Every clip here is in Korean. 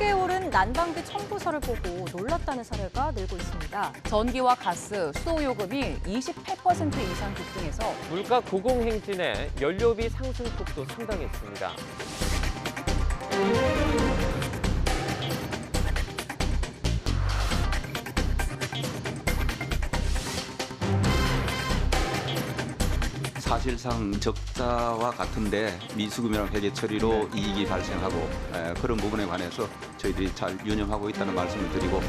크게 오른 난방비 청구서를 보고 놀랐다는 사례가 늘고 있습니다. 전기와 가스, 수도요금이 28% 이상 급등해서 물가 고공행진에 연료비 상승폭도 상당했습니다. 사실상 적자와 같은데 미수금이랑 회계 처리로 이익이 발생하고 그런 부분에 관해서 저희들이 잘 유념하고 있다는 말씀을 드리고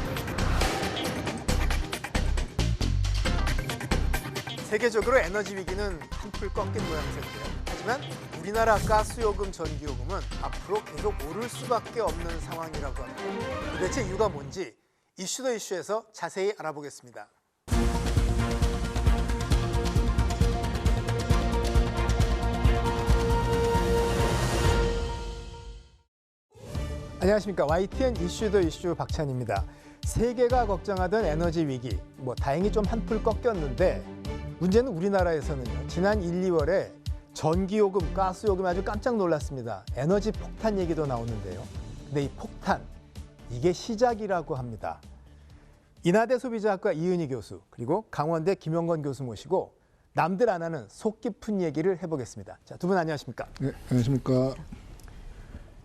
세계적으로 에너지 위기는 한풀 꺾인 모양새인데요. 하지만 우리나라 가스요금, 전기요금은 앞으로 계속 오를 수밖에 없는 상황이라고 합니다. 도대체 이유가 뭔지 이슈 더 이슈에서 자세히 알아보겠습니다. 안녕하십니까. YTN 이슈 더 이슈 박찬입니다. 세계가 걱정하던 에너지 위기, 다행히 좀 한풀 꺾였는데 문제는 우리나라에서는요. 지난 1, 2월에 전기요금, 가스요금이 아주 깜짝 놀랐습니다. 에너지 폭탄 얘기도 나오는데요. 근데 이 폭탄, 이게 시작이라고 합니다. 인하대 소비자학과 이은희 교수, 그리고 강원대 김영건 교수 모시고 남들 안 하는 속 깊은 얘기를 해보겠습니다. 자, 두 분 안녕하십니까? 네, 안녕하십니까?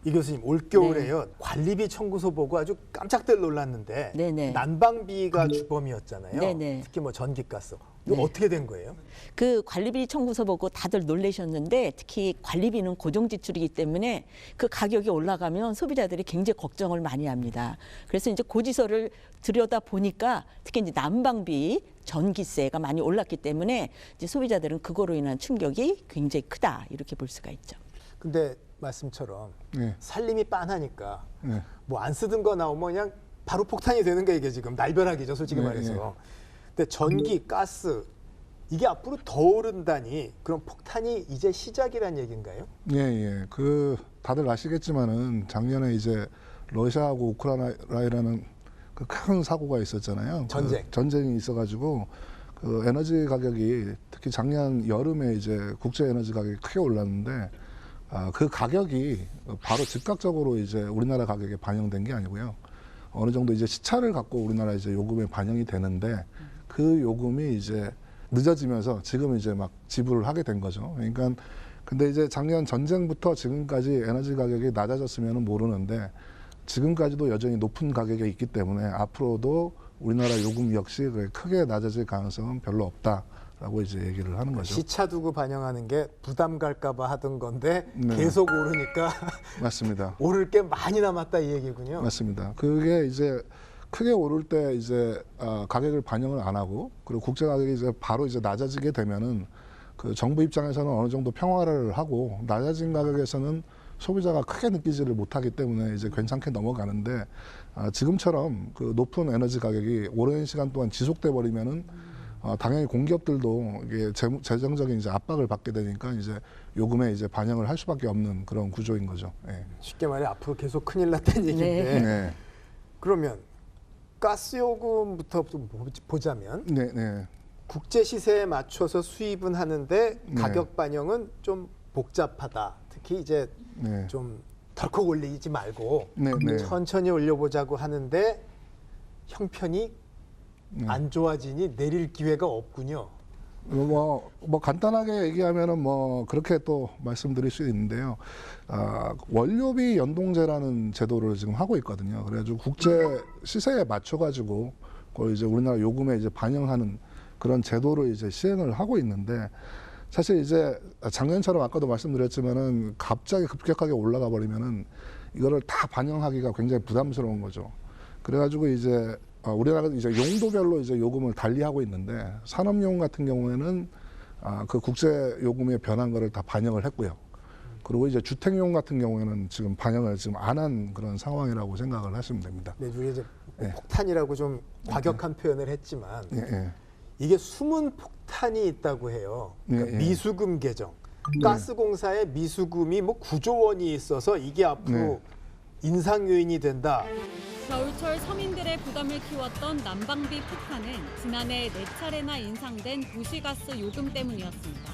이 교수님, 올겨울에요. 관리비 청구서 보고 아주 깜짝들 놀랐는데 네네. 난방비가 주범이었잖아요. 네네. 특히 전기가스. 이거 어떻게 된 거예요? 그 관리비 청구서 보고 다들 놀라셨는데 특히 관리비는 고정 지출이기 때문에 그 가격이 올라가면 소비자들이 굉장히 걱정을 많이 합니다. 그래서 이제 고지서를 들여다 보니까 특히 이제 난방비, 전기세가 많이 올랐기 때문에 이제 소비자들은 그거로 인한 충격이 굉장히 크다 이렇게 볼 수가 있죠. 근데 말씀처럼 네. 살림이 빤하니까 네. 안 쓰던 거 나오면 그냥 바로 폭탄이 되는 거예요. 이게 지금 날벼락이죠, 솔직히 네, 말해서. 네. 근데 전기, 가스 이게 앞으로 더 오른다니 그럼 폭탄이 이제 시작이란 얘기인가요? 예. 다들 아시겠지만은 작년에 이제 러시아하고 우크라이나라는 그 큰 사고가 있었잖아요. 전쟁이 있어가지고 그 에너지 가격이 특히 작년 여름에 이제 국제 에너지 가격이 크게 올랐는데 그 가격이 바로 즉각적으로 이제 우리나라 가격에 반영된 게 아니고요. 어느 정도 이제 시차를 갖고 우리나라 이제 요금에 반영이 되는데 그 요금이 이제 늦어지면서 지금 이제 막 지불을 하게 된 거죠. 그러니까 근데 이제 작년 전쟁부터 지금까지 에너지 가격이 낮아졌으면 모르는데 지금까지도 여전히 높은 가격에 있기 때문에 앞으로도 우리나라 요금 역시 크게 낮아질 가능성은 별로 없다라고 이제 얘기를 하는 거죠. 시차 두고 반영하는 게 부담 갈까 봐 하던 건데 네. 계속 오르니까 맞습니다. 오를 게 많이 남았다 이 얘기군요. 맞습니다. 그게 이제 크게 오를 때 이제 가격을 반영을 안 하고 그리고 국제 가격이 이제 바로 이제 낮아지게 되면은 그 정부 입장에서는 어느 정도 평화를 하고 낮아진 가격에서는 소비자가 크게 느끼지를 못하기 때문에 이제 괜찮게 넘어가는데 지금처럼 그 높은 에너지 가격이 오랜 시간 동안 지속돼 버리면은 당연히 공기업들도 이게 재정적인 이제 압박을 받게 되니까 이제 요금에 이제 반영을 할 수밖에 없는 그런 구조인 거죠. 예. 쉽게 말해 앞으로 계속 큰일 났다는 얘기인데 네. 그러면 가스 요금부터 좀 보자면 네. 국제 시세에 맞춰서 수입은 하는데 네. 가격 반영은 좀 복잡하다. 특히 이제 네. 좀 덜컥 올리지 말고 네. 천천히 올려보자고 하는데 형편이 안 좋아지니 내릴 기회가 없군요. 간단하게 얘기하면은 그렇게 또 말씀드릴 수 있는데요. 원료비 연동제라는 제도를 지금 하고 있거든요. 그래가지고 국제 시세에 맞춰가지고 그걸 이제 우리나라 요금에 이제 반영하는 그런 제도를 이제 시행을 하고 있는데 사실 이제 작년처럼 아까도 말씀드렸지만은 갑자기 급격하게 올라가 버리면은 이거를 다 반영하기가 굉장히 부담스러운 거죠. 그래가지고 이제 우리나라는 이제 용도별로 이제 요금을 달리하고 있는데 산업용 같은 경우에는 그 국제 요금에 변한 거를 다 반영을 했고요. 그리고 이제 주택용 같은 경우에는 지금 반영을 지금 안 한 그런 상황이라고 생각을 하시면 됩니다. 네, 우리가 이제 폭탄이라고 좀 과격한 표현을 했지만 예. 이게 숨은 폭탄이 있다고 해요. 그러니까 미수금 개정. 가스공사의 미수금이 9조 원이 있어서 이게 앞으로 인상 요인이 된다. 겨울철 서민들의 부담을 키웠던 난방비 폭탄은 지난해 4차례나 인상된 도시가스 요금 때문이었습니다.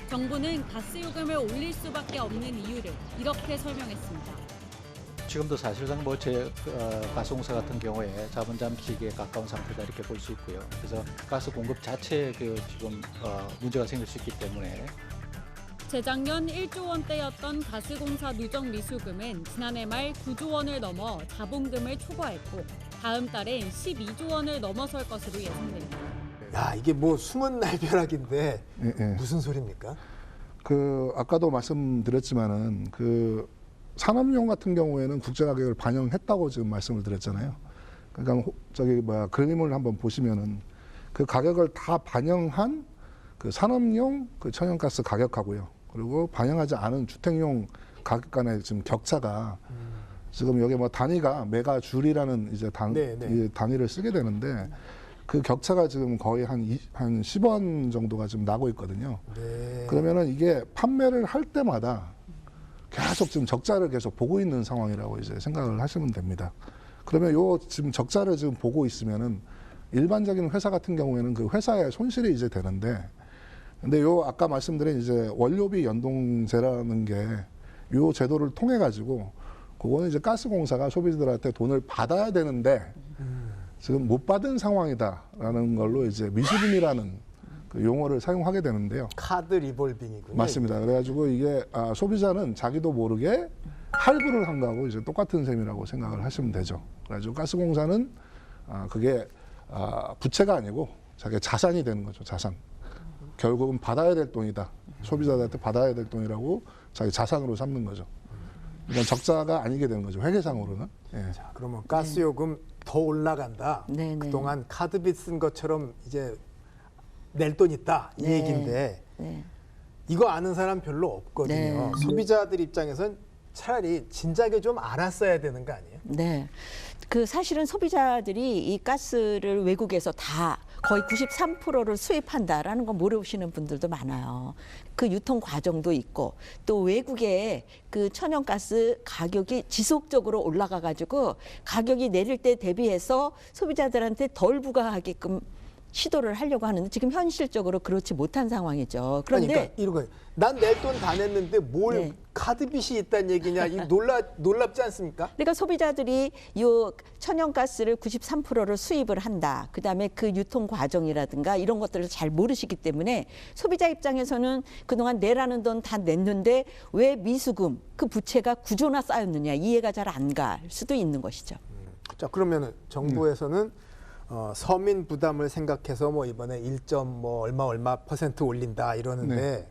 정부는 가스 요금을 올릴 수밖에 없는 이유를 이렇게 설명했습니다. 지금도 사실상 뭐 가스공사 같은 경우에 자본 잠식에 가까운 상태다 이렇게 볼 수 있고요. 그래서 가스 공급 자체에 지금 문제가 생길 수 있기 때문에 재작년 1조 원대였던 가스공사 누적 미수금은 지난해 말 9조 원을 넘어 자본금을 초과했고 다음 달엔 12조 원을 넘어설 것으로 예상됩니다. 야, 이게 뭐 숨은 날벼락인데 예. 무슨 소리입니까? 아까도 말씀드렸지만은 산업용 같은 경우에는 국제 가격을 반영했다고 지금 말씀을 드렸잖아요. 그러니까 그림을 한번 보시면은 그 가격을 다 반영한 산업용 천연가스 가격하고요. 그리고 반영하지 않은 주택용 가격 간의 지금 격차가 지금 여기 뭐 단위가 메가줄이라는 이제 이 단위를 쓰게 되는데 그 격차가 지금 거의 한 10원 정도가 지금 나고 있거든요. 네. 그러면은 이게 판매를 할 때마다 계속 지금 적자를 계속 보고 있는 상황이라고 이제 생각을 하시면 됩니다. 그러면 지금 적자를 지금 보고 있으면은 일반적인 회사 같은 경우에는 그 회사의 손실이 이제 되는데, 근데 아까 말씀드린 이제 원료비 연동제라는 게 요 제도를 통해 가지고 그거는 이제 가스공사가 소비자들한테 돈을 받아야 되는데 지금 못 받은 상황이다라는 걸로 이제 미수금이라는 그 용어를 사용하게 되는데요. 카드 리볼빙이군요. 맞습니다. 그래가지고 이게 소비자는 자기도 모르게 할부를 한 거하고 이제 똑같은 셈이라고 생각을 하시면 되죠. 그래가지고 가스공사는 그게 부채가 아니고 자기 자산이 되는 거죠. 자산. 결국은 받아야 될 돈이다. 소비자들한테 받아야 될 돈이라고 자기 자산으로 삼는 거죠. 이건 적자가 아니게 되는 거죠. 회계상으로는. 예. 자, 그러면 가스요금 더 올라간다. 네네. 그동안 카드빚 쓴 것처럼 이제 낼 돈 있다. 이 얘기인데 이거 아는 사람 별로 없거든요. 네. 소비자들 입장에선 차라리 진작에 좀 알았어야 되는 거 아니에요? 네. 사실은 소비자들이 이 가스를 외국에서 다 거의 93%를 수입한다라는 거 모르시는 분들도 많아요. 그 유통 과정도 있고 또 외국에 그 천연가스 가격이 지속적으로 올라가 가지고 가격이 내릴 때 대비해서 소비자들한테 덜 부과하게끔 시도를 하려고 하는데 지금 현실적으로 그렇지 못한 상황이죠. 그런데 그러니까 이런 거예요. 난 낼 돈 다 냈는데 뭘 카드빚이 있다는 얘기냐. 이 놀랍지 않습니까? 그러니까 소비자들이 요 천연가스를 93%를 수입을 한다. 그다음에 그 유통 과정이라든가 이런 것들을 잘 모르시기 때문에 소비자 입장에서는 그동안 내라는 돈 다 냈는데 왜 미수금 그 부채가 구조나 쌓였느냐 이해가 잘 안 갈 수도 있는 것이죠. 자, 그러면은 정부에서는 서민 부담을 생각해서 뭐 이번에 1점 얼마 % 올린다 이러는데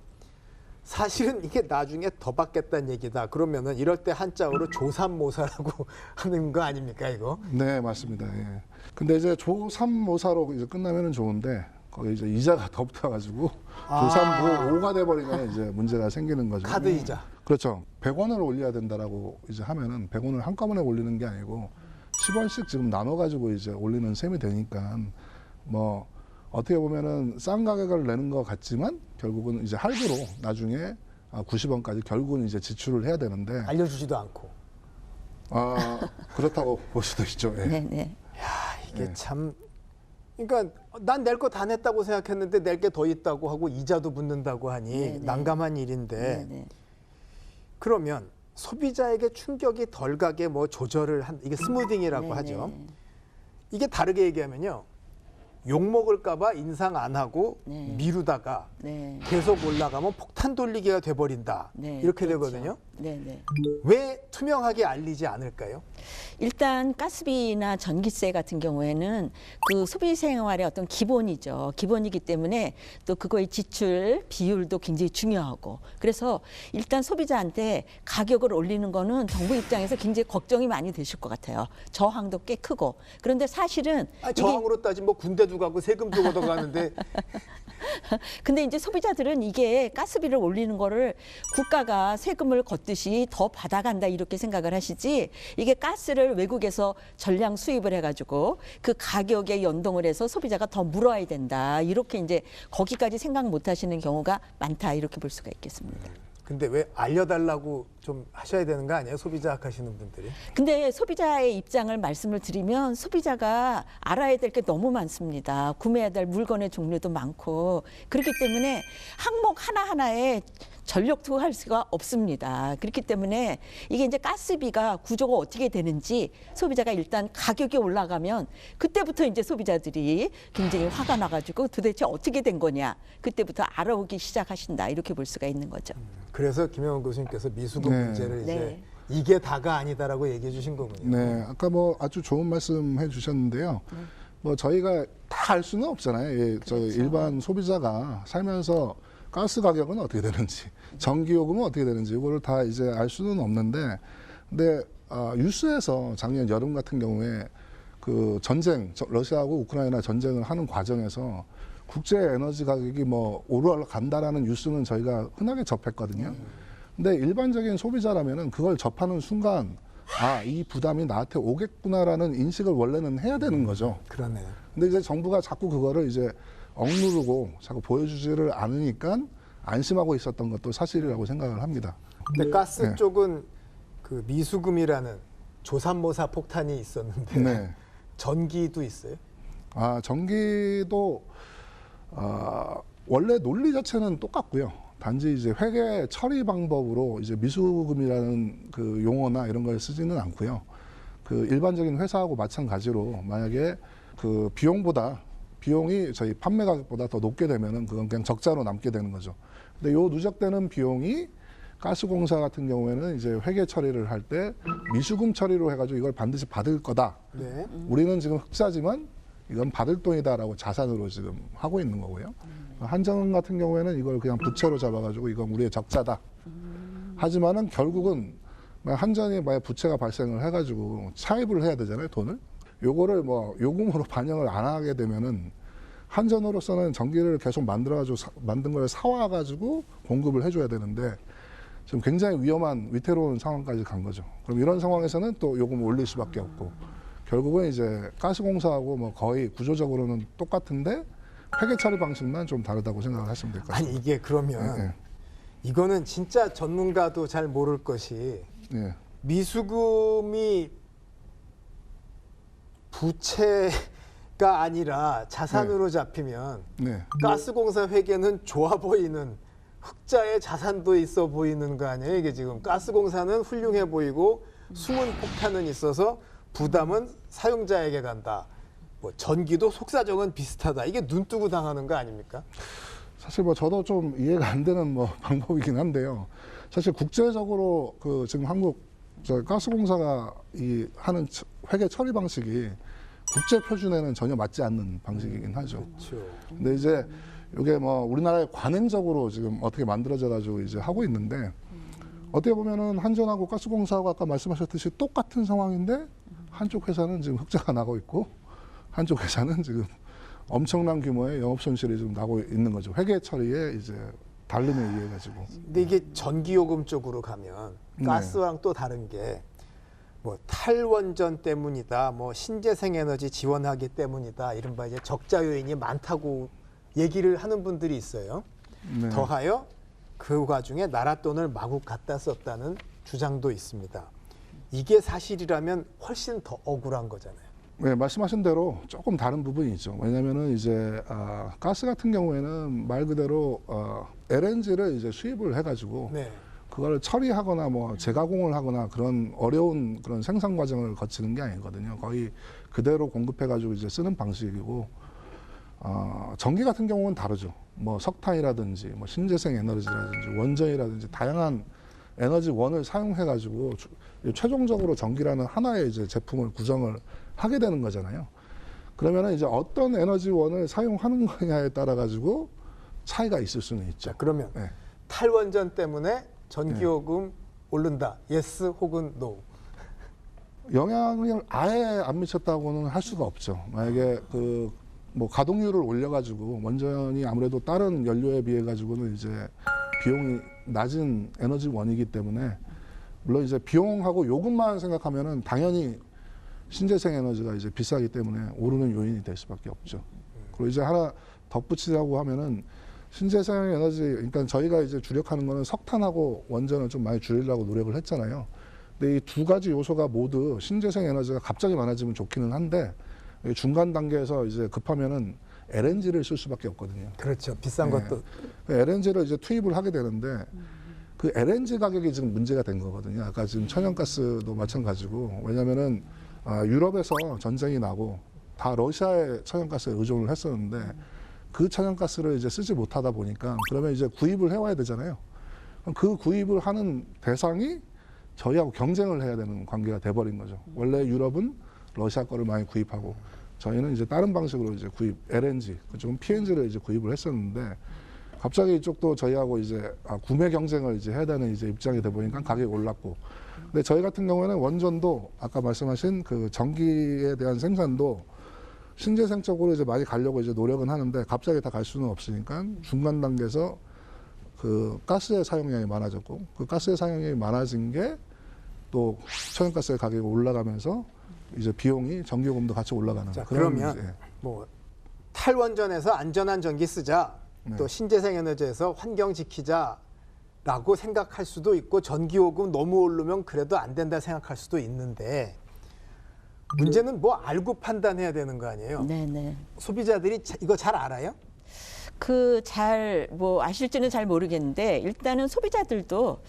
사실은 이게 나중에 더 받겠다는 얘기다. 그러면은 이럴 때 한자어로 조삼모사라고 하는 거 아닙니까, 이거? 네, 맞습니다. 예. 근데 이제 조삼모사로 이제 끝나면은 좋은데 거기 이제 이자가 더 붙어가지고 조삼모오가 돼버리면 이제 문제가 생기는 거죠. 카드 이자. 그렇죠. 100원을 올려야 된다라고 이제 하면은 100원을 한꺼번에 올리는 게 아니고 10원씩 지금 나눠가지고 이제 올리는 셈이 되니까 뭐 어떻게 보면은 싼 가격을 내는 것 같지만 결국은 이제 할부로 나중에 90원까지 결국은 이제 지출을 해야 되는데 알려주지도 않고. 그렇다고 볼 수도 있죠. 예. 네. 야, 이게 참. 그러니까 난 낼 거 다 냈다고 생각했는데 낼 게 더 있다고 하고 이자도 붙는다고 하니 난감한 일인데. 그러면 소비자에게 충격이 덜 가게 조절을 이게 스무딩이라고 하죠. 이게 다르게 얘기하면요. 욕 먹을까봐 인상 안 하고 미루다가 계속 올라가면 폭탄 돌리기가 돼버린다. 이렇게 그렇죠. 되거든요. 네네. 왜 투명하게 알리지 않을까요? 일단 가스비나 전기세 같은 경우에는 그 소비 생활의 어떤 기본이죠. 기본이기 때문에 또 그거의 지출 비율도 굉장히 중요하고 그래서 일단 소비자한테 가격을 올리는 거는 정부 입장에서 굉장히 걱정이 많이 되실 것 같아요. 저항도 꽤 크고 그런데 사실은 저항으로 따지면 군대도 가고 세금도 걷어가는데 근데 이제 소비자들은 이게 가스비를 올리는 거를 국가가 세금을 걷듯이 더 받아간다 이렇게 생각을 하시지 이게 가스를 외국에서 전량 수입을 해가지고 그 가격에 연동을 해서 소비자가 더 물어야 된다 이렇게 이제 거기까지 생각 못 하시는 경우가 많다 이렇게 볼 수가 있겠습니다. 근데 왜 알려달라고 좀 하셔야 되는 거 아니에요? 소비자 하시는 분들이. 근데 소비자의 입장을 말씀을 드리면 소비자가 알아야 될 게 너무 많습니다. 구매해야 될 물건의 종류도 많고 그렇기 때문에 항목 하나하나에 전력 투구할 수가 없습니다. 그렇기 때문에 이게 이제 가스비가 구조가 어떻게 되는지 소비자가 일단 가격이 올라가면 그때부터 이제 소비자들이 굉장히 화가 나가지고 도대체 어떻게 된 거냐 그때부터 알아오기 시작하신다 이렇게 볼 수가 있는 거죠. 그래서 김영원 교수님께서 미수금 네. 문제를 이제 네. 이게 다가 아니다라고 얘기해 주신 거군요. 네, 아까 뭐 아주 좋은 말씀 해주셨는데요. 뭐 저희가 다 알 수는 없잖아요. 예, 저 일반 소비자가 살면서 가스 가격은 어떻게 되는지, 전기요금은 어떻게 되는지 이거를 다 이제 알 수는 없는데, 근데 뉴스에서 작년 여름 같은 경우에 그 전쟁, 러시아하고 우크라이나 전쟁을 하는 과정에서 국제 에너지 가격이 뭐 올라간다라는 뉴스는 저희가 흔하게 접했거든요. 근데 일반적인 소비자라면은 그걸 접하는 순간 아, 이 부담이 나한테 오겠구나라는 인식을 원래는 해야 되는 거죠. 그러네요. 근데 이제 정부가 자꾸 그거를 이제 억누르고 자꾸 보여주지를 않으니까 안심하고 있었던 것도 사실이라고 생각을 합니다. 근데 가스 네. 쪽은 그 미수금이라는 조삼모사 폭탄이 있었는데 네. 전기도 있어요? 아, 전기도 원래 논리 자체는 똑같고요. 단지 이제 회계 처리 방법으로 이제 미수금이라는 그 용어나 이런 걸 쓰지는 않고요. 그 일반적인 회사하고 마찬가지로 만약에 그 비용이 저희 판매 가격보다 더 높게 되면은 그건 그냥 적자로 남게 되는 거죠. 근데 요 누적되는 비용이 가스공사 같은 경우에는 이제 회계 처리를 할 때 미수금 처리로 해가지고 이걸 반드시 받을 거다. 네. 우리는 지금 흑자지만 이건 받을 돈이다라고 자산으로 지금 하고 있는 거고요. 한전 같은 경우에는 이걸 그냥 부채로 잡아가지고 이건 우리의 적자다. 하지만은 결국은 한전이 만약 부채가 발생을 해가지고 차입을 해야 되잖아요, 돈을. 요거를 뭐 요금으로 반영을 안 하게 되면은 한전으로서는 전기를 계속 만들어가지고 만든 걸 사와가지고 공급을 해줘야 되는데 지금 굉장히 위험한 위태로운 상황까지 간 거죠. 그럼 이런 상황에서는 또 요금을 올릴 수밖에 없고 결국은 이제 가스공사하고 뭐 거의 구조적으로는 똑같은데 회계 처리 방식만 좀 다르다고 생각을 하시면 될 것 같습니다. 아니 이게 그러면 네. 이거는 진짜 전문가도 잘 모를 것이 네. 미수금이 부채가 아니라 자산으로 잡히면 네. 가스공사 회계는 좋아 보이는 흑자의 자산도 있어 보이는 거 아니에요? 이게 지금 가스공사는 훌륭해 보이고 숨은 폭탄은 있어서 부담은 사용자에게 간다. 뭐 전기도 속사정은 비슷하다. 이게 눈 뜨고 당하는 거 아닙니까? 사실 뭐 저도 좀 이해가 안 되는 뭐 방법이긴 한데요. 사실 국제적으로 그 지금 한국 저 가스공사가 이 하는 회계 처리 방식이 국제 표준에는 전혀 맞지 않는 방식이긴 하죠. 그렇죠. 근데 이제 이게 뭐 우리나라에 관행적으로 지금 어떻게 만들어져 가지고 이제 하고 있는데 어떻게 보면은 한전하고 가스공사하고 아까 말씀하셨듯이 똑같은 상황인데 한쪽 회사는 지금 흑자가 나고 있고 한쪽 회사는 지금 엄청난 규모의 영업 손실이 지금 나고 있는 거죠. 회계 처리에 이제 다름에 의해 가지고. 근데 이게 전기요금 쪽으로 가면 가스랑 또 다른 게 뭐 탈원전 때문이다, 뭐 신재생 에너지 지원하기 때문이다, 이른바 이제 적자 요인이 많다고 얘기를 하는 분들이 있어요. 네. 더하여 그 과중에 나라 돈을 마구 갖다 썼다는 주장도 있습니다. 이게 사실이라면 훨씬 더 억울한 거잖아요. 네, 말씀하신 대로 조금 다른 부분이 있죠. 왜냐면은 이제 가스 같은 경우에는 말 그대로 LNG를 이제 수입을 해가지고 네. 그걸 처리하거나 뭐 재가공을 하거나 그런 어려운 그런 생산 과정을 거치는 게 아니거든요. 거의 그대로 공급해가지고 이제 쓰는 방식이고 전기 같은 경우는 다르죠. 뭐 석탄이라든지 뭐 신재생 에너지라든지 원전이라든지 다양한 에너지원을 사용해가지고 최종적으로 전기라는 하나의 이제 제품을 구성을 하게 되는 거잖아요. 그러면은 이제 어떤 에너지원을 사용하는 거냐에 따라 가지고 차이가 있을 수는 있죠. 자, 그러면 네. 탈원전 때문에 전기요금 오른다. 예스 혹은 노. 영향을 아예 안 미쳤다고는 할 수가 없죠. 만약에 그 뭐 가동률을 올려가지고 원전이 아무래도 다른 연료에 비해 가지고는 이제 비용이 낮은 에너지원이기 때문에 물론 이제 비용하고 요금만 생각하면은 당연히 신재생 에너지가 이제 비싸기 때문에 오르는 요인이 될 수밖에 없죠. 그리고 이제 하나 덧붙이자고 하면은 신재생 에너지, 그러니까 저희가 이제 주력하는 거는 석탄하고 원전을 좀 많이 줄이려고 노력을 했잖아요. 근데 이 두 가지 요소가 모두 신재생 에너지가 갑자기 많아지면 좋기는 한데 중간 단계에서 이제 급하면은 LNG를 쓸 수밖에 없거든요. 그렇죠. 비싼 것도. LNG를 이제 투입을 하게 되는데 그 LNG 가격이 지금 문제가 된 거거든요. 아까 지금 천연가스도 마찬가지고, 왜냐면은 유럽에서 전쟁이 나고 다 러시아의 천연가스에 의존을 했었는데 그 천연가스를 이제 쓰지 못하다 보니까 그러면 이제 구입을 해와야 되잖아요. 그럼 그 구입을 하는 대상이 저희하고 경쟁을 해야 되는 관계가 돼버린 거죠. 원래 유럽은 러시아 거를 많이 구입하고 저희는 이제 다른 방식으로 이제 LNG, 그쪽은 PNG를 이제 구입을 했었는데 갑자기 이쪽도 저희하고 이제 구매 경쟁을 이제 해야 되는 이제 입장이 돼 보니까 가격이 올랐고. 근데 저희 같은 경우에는 원전도 아까 말씀하신 그 전기에 대한 생산도 신재생 쪽으로 이제 많이 가려고 이제 노력은 하는데 갑자기 다 갈 수는 없으니까 중간 단계에서 그 가스의 사용량이 많아졌고, 그 가스의 사용량이 많아진 게 또 천연가스의 가격이 올라가면서 이제 비용이 전기요금도 같이 올라가는. 자, 그러면 뭐 탈원전에서 안전한 전기 쓰자, 또 신재생 에너지에서 환경 지키자라고 생각할 수도 있고, 전기요금 너무 오르면 그래도 안 된다 생각할 수도 있는데, 문제는 뭐 알고 판단해야 되는 거 아니에요? 네네. 소비자들이 이거 잘 알아요? 뭐 아실지는 잘 모르겠는데, 일단은 소비자들도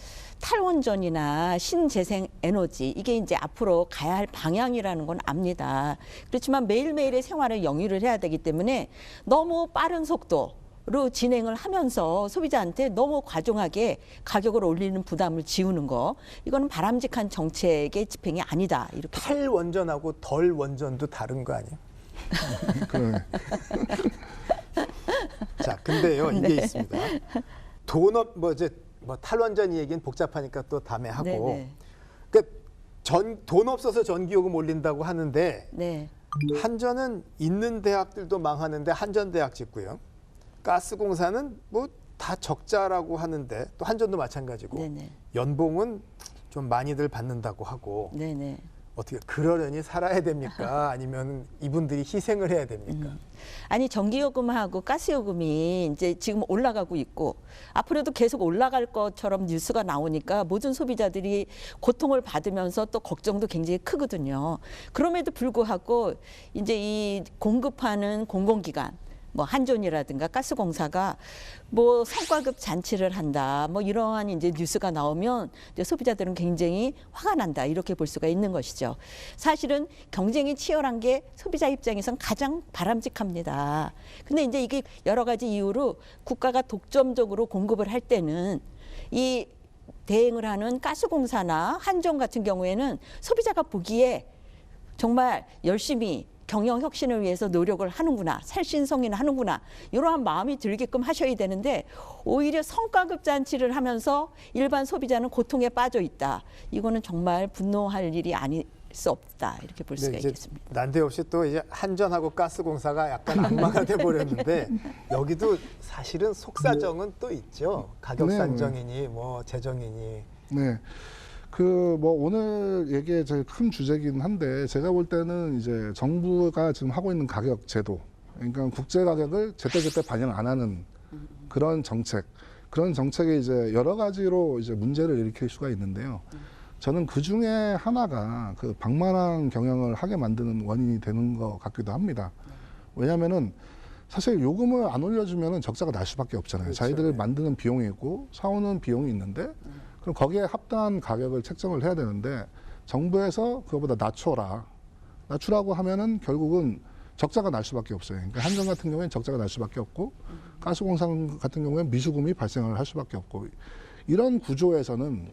탈원전이나 신재생 에너지, 이게 이제 앞으로 가야 할 방향이라는 건 압니다. 그렇지만 매일매일의 생활을 영위를 해야 되기 때문에 너무 빠른 속도로 진행을 하면서 소비자한테 너무 과중하게 가격을 올리는 부담을 지우는 거, 이거는 바람직한 정책의 집행이 아니다, 이렇게. 탈원전하고 덜 원전도 다른 거 아니에요? 그러네. 자, 근데요, 이게 있습니다. 돈업 뭐 탈원전 얘기는 복잡하니까 또 다음에 하고. 그러니까 돈 없어서 전기요금 올린다고 하는데, 한전은 있는 대학들도 망하는데 한전 대학 짓고요. 가스공사는 뭐 다 적자라고 하는데 또 한전도 마찬가지고. 연봉은 좀 많이들 받는다고 하고. 어떻게 그러려니 살아야 됩니까? 아니면 이분들이 희생을 해야 됩니까? 아니, 전기요금하고 가스요금이 이제 지금 올라가고 있고 앞으로도 계속 올라갈 것처럼 뉴스가 나오니까 모든 소비자들이 고통을 받으면서 또 걱정도 굉장히 크거든요. 그럼에도 불구하고 이제 이 공급하는 공공기관, 뭐 한전이라든가 가스공사가 뭐 성과급 잔치를 한다, 뭐 이러한 이제 뉴스가 나오면 이제 소비자들은 굉장히 화가 난다, 이렇게 볼 수가 있는 것이죠. 사실은 경쟁이 치열한 게 소비자 입장에선 가장 바람직합니다. 근데 이제 이게 여러 가지 이유로 국가가 독점적으로 공급을 할 때는 이 대행을 하는 가스공사나 한전 같은 경우에는 소비자가 보기에 정말 열심히 경영 혁신을 위해서 노력을 하는구나, 살신성인을 하는구나, 이러한 마음이 들게끔 하셔야 되는데, 오히려 성과급 잔치를 하면서 일반 소비자는 고통에 빠져 있다. 이거는 정말 분노할 일이 아닐 수 없다, 이렇게 볼 수가 있겠습니다. 난데없이 또 이제 한전하고 가스공사가 약간 악마가 돼 버렸는데 여기도 사실은 속사정은 또 있죠. 가격 산정이니 뭐 재정이니. 네. 뭐 오늘 얘기의 제일 큰 주제긴 한데, 제가 볼 때는 이제 정부가 지금 하고 있는 가격 제도, 그러니까 국제 가격을 제때제때 반영 안 하는 그런 정책이 이제 여러 가지로 이제 문제를 일으킬 수가 있는데요. 저는 그 중에 하나가 그 방만한 경영을 하게 만드는 원인이 되는 것 같기도 합니다. 왜냐하면은 사실 요금을 안 올려주면은 적자가 날 수밖에 없잖아요. 그렇죠. 자기들이 만드는 비용이 있고 사오는 비용이 있는데, 그럼 거기에 합당한 가격을 책정을 해야 되는데 정부에서 그거보다 낮추라고 하면은 결국은 적자가 날 수밖에 없어요. 그러니까 한전 같은 경우에는 적자가 날 수밖에 없고, 가스공사 같은 경우에는 미수금이 발생을 할 수밖에 없고, 이런 구조에서는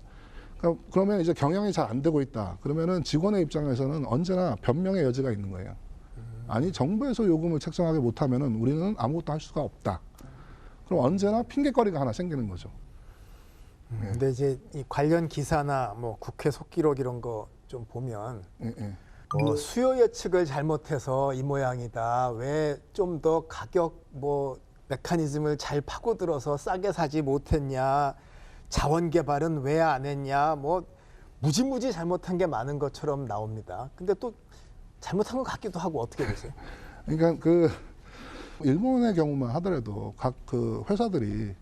그러면 이제 경영이 잘 안 되고 있다. 그러면은 직원의 입장에서는 언제나 변명의 여지가 있는 거예요. 아니, 정부에서 요금을 책정하지 못하면은 우리는 아무것도 할 수가 없다. 그럼 언제나 핑계거리가 하나 생기는 거죠. 근데 이제 이 관련 기사나 뭐 국회 속기록 이런 거 좀 보면 뭐 수요 예측을 잘못해서 이 모양이다. 왜 좀 더 가격 뭐 메커니즘을 잘 파고들어서 싸게 사지 못했냐. 자원 개발은 왜 안 했냐. 뭐 무지무지 잘못한 게 많은 것처럼 나옵니다. 근데 또 잘못한 것 같기도 하고, 어떻게 보세요? 그러니까 그 일본의 경우만 하더라도 각 그 회사들이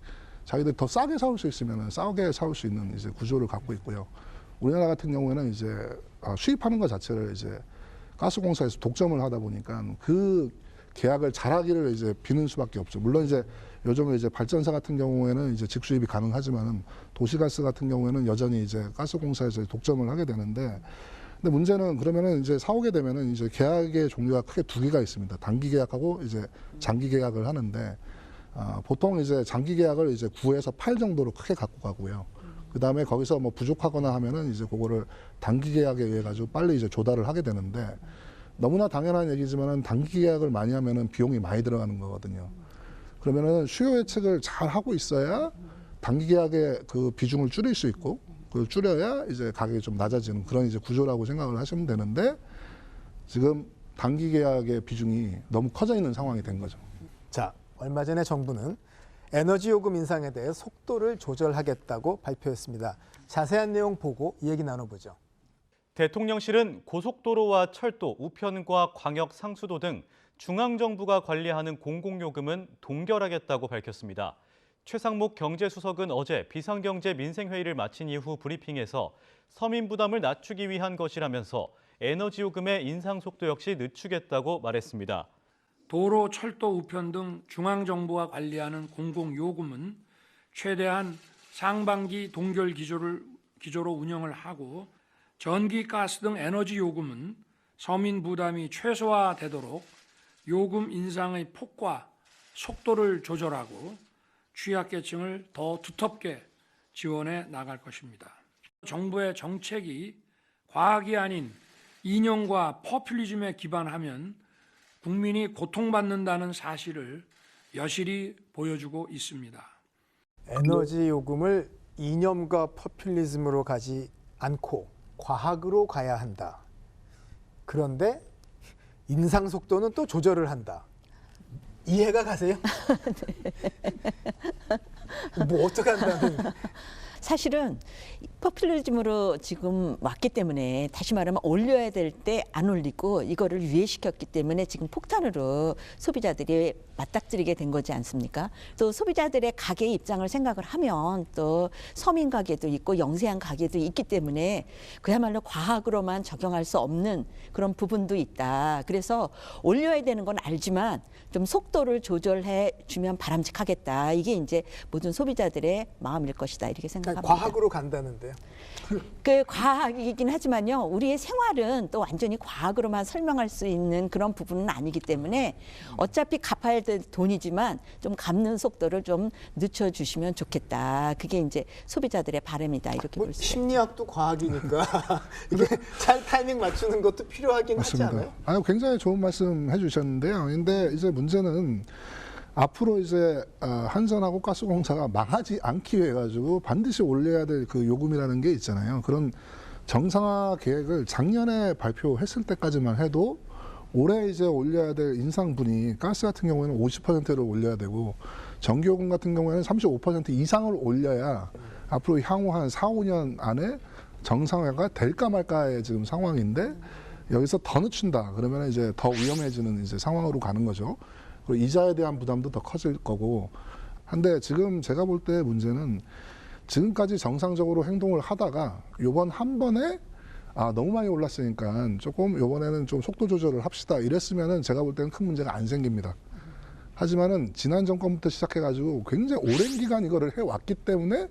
자기들이 더 싸게 사올 수 있으면 싸게 사올 수 있는 이제 구조를 갖고 있고요. 우리나라 같은 경우에는 이제 수입하는 것 자체를 이제 가스공사에서 독점을 하다 보니까 그 계약을 잘하기를 이제 비는 수밖에 없죠. 물론 이제 요즘에 이제 발전사 같은 경우에는 이제 직수입이 가능하지만은 도시가스 같은 경우에는 여전히 이제 가스공사에서 독점을 하게 되는데, 근데 문제는 그러면은 이제 사오게 되면은 이제 계약의 종류가 크게 두 개가 있습니다. 단기 계약하고 이제 장기 계약을 하는데, 보통 이제 장기 계약을 이제 9에서 8 정도로 크게 갖고 가고요. 그 다음에 거기서 뭐 부족하거나 하면은 이제 그거를 단기 계약에 의해 가지고 빨리 이제 조달을 하게 되는데, 너무나 당연한 얘기지만은 단기 계약을 많이 하면은 비용이 많이 들어가는 거거든요. 그러면은 수요 예측을 잘 하고 있어야 단기 계약의 그 비중을 줄일 수 있고, 그 줄여야 이제 가격이 좀 낮아지는 그런 이제 구조라고 생각을 하시면 되는데, 지금 단기 계약의 비중이 너무 커져 있는 상황이 된 거죠. 자, 얼마 전에 정부는 에너지 요금 인상에 대해 속도를 조절하겠다고 발표했습니다. 자세한 내용 보고 이야기 나눠보죠. 대통령실은 고속도로와 철도, 우편과 광역 상수도 등 중앙정부가 관리하는 공공요금은 동결하겠다고 밝혔습니다. 최상목 경제수석은 어제 비상경제 민생회의를 마친 이후 브리핑에서 서민 부담을 낮추기 위한 것이라면서 에너지요금의 인상 속도 역시 늦추겠다고 말했습니다. 도로, 철도, 우편 등 중앙정부가 관리하는 공공요금은 최대한 상반기 동결 기조로 운영을 하고, 전기, 가스 등 에너지 요금은 서민 부담이 최소화되도록 요금 인상의 폭과 속도를 조절하고 취약계층을 더 두텁게 지원해 나갈 것입니다. 정부의 정책이 과학이 아닌 이념과 포퓰리즘에 기반하면 국민이 고통받는다는 사실을 여실히 보여주고 있습니다. 에너지 요금을 이념과 포퓰리즘으로 가지 않고 과학으로 가야 한다. 그런데 인상 속도는 또 조절을 한다. 이해가 가세요? 뭐 어떻게 한다는. 사실은 포퓰리즘으로 지금 왔기 때문에, 다시 말하면 올려야 될 때 안 올리고 이거를 유예시켰기 때문에 지금 폭탄으로 소비자들이 맞닥뜨리게 된 거지 않습니까? 또 소비자들의 가게 입장을 생각을 하면 또 서민 가게도 있고 영세한 가게도 있기 때문에 그야말로 과학으로만 적용할 수 없는 그런 부분도 있다. 그래서 올려야 되는 건 알지만 좀 속도를 조절해 주면 바람직하겠다. 이게 이제 모든 소비자들의 마음일 것이다. 이렇게 생각합니다. 과학으로 간다는데요. 그 과학이긴 하지만요, 우리의 생활은 또 완전히 과학으로만 설명할 수 있는 그런 부분은 아니기 때문에 어차피 갚아야 될 돈이지만 좀 갚는 속도를 좀 늦춰주시면 좋겠다. 그게 이제 소비자들의 바람이다. 이렇게 볼 수 있습니다. 심리학도 과학이니까 이게 잘 타이밍 맞추는 것도 필요하긴 맞습니다. 하지 않아요? 아유, 굉장히 좋은 말씀 해주셨는데요. 근데 이제 문제는 앞으로 이제 한전하고 가스공사가 망하지 않기 위해 가지고 반드시 올려야 될 그 요금이라는 게 있잖아요. 그런 정상화 계획을 작년에 발표했을 때까지만 해도 올해 이제 올려야 될 인상분이 가스 같은 경우에는 50%를 올려야 되고, 전기요금 같은 경우에는 35% 이상을 올려야 앞으로 향후 한 4, 5년 안에 정상화가 될까 말까의 지금 상황인데, 여기서 더 늦춘다 그러면 이제 더 위험해지는 이제 상황으로 가는 거죠. 그리고 이자에 대한 부담도 더 커질 거고 한데, 지금 제가 볼 때 문제는 지금까지 정상적으로 행동을 하다가 요번 한 번에 너무 많이 올랐으니까 조금 요번에는 좀 속도 조절을 합시다 이랬으면은 제가 볼 때는 큰 문제가 안 생깁니다. 하지만은 지난 정권부터 시작해가지고 굉장히 오랜 기간 이거를 해왔기 때문에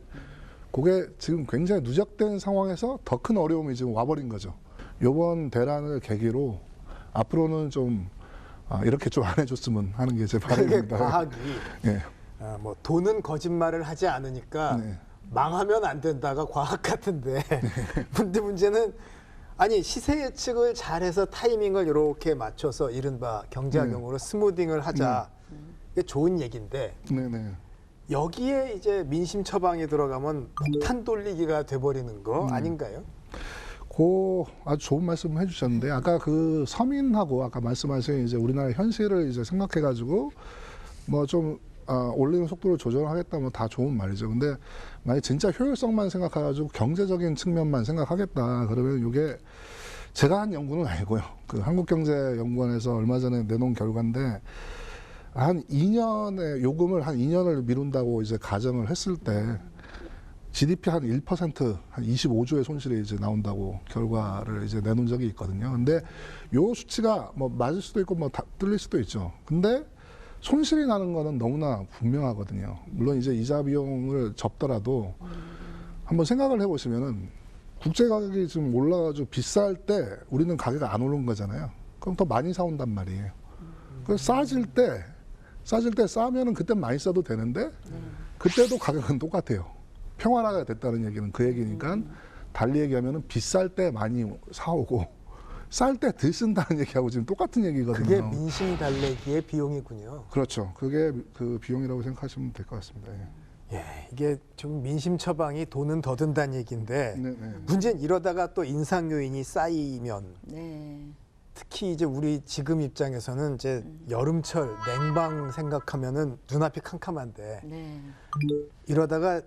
그게 지금 굉장히 누적된 상황에서 더 큰 어려움이 지금 와버린 거죠. 요번 대란을 계기로 앞으로는 좀 이렇게 좀 안 해줬으면 하는 게 제 바람입니다. 과학이 예. 뭐 돈은 거짓말을 하지 않으니까 네. 망하면 안 된다가 과학 같은데 근데 문제는 아니 시세 예측을 잘해서 타이밍을 이렇게 맞춰서 이른바 경제학용어로 스무딩을 하자. 이게 좋은 얘기인데 네네. 여기에 이제 민심 처방이 들어가면 폭탄 돌리기가 돼버리는 거 아닌가요? 아주 좋은 말씀 해주셨는데, 아까 그 서민하고 아까 말씀하신 이제 우리나라 현실을 이제 생각해가지고 뭐 좀 올리는 속도를 조절하겠다, 뭐 다 좋은 말이죠. 근데 만약 진짜 효율성만 생각해가지고 경제적인 측면만 생각하겠다 그러면 이게 제가 한 연구는 아니고요. 그 한국경제연구원에서 얼마 전에 내놓은 결과인데 한 2년의 요금을 한 2년을 미룬다고 이제 가정을 했을 때 GDP 한 1%, 한 25조의 손실이 이제 나온다고 결과를 이제 내놓은 적이 있거든요. 근데 요 수치가 뭐 맞을 수도 있고 뭐 틀릴 수도 있죠. 근데 손실이 나는 거는 너무나 분명하거든요. 물론 이제 이자 비용을 접더라도 한번 생각을 해보시면은 국제 가격이 좀 올라가지고 비쌀 때 우리는 가격이 안 오른 거잖아요. 그럼 더 많이 사온단 말이에요. 그래서 싸질 때 싸면은 그때 많이 싸도 되는데 그때도 가격은 똑같아요. 평화가 됐다는 얘기는 그 얘기니까 달리 얘기하면은 비쌀 때 많이 사오고 쌀 때 덜 쓴다는 얘기하고 지금 똑같은 얘기거든요. 그게 민심 달래기의 비용이군요. 그렇죠. 그게 그 비용이라고 생각하시면 될 것 같습니다. 예, 이게 좀 민심 처방이 돈은 더 든다는 얘기인데 문제는 이러다가 또 인상 요인이 쌓이면 특히 이제 우리 지금 입장에서는 이제 여름철 냉방 생각하면은 눈앞이 캄캄한데 이러다가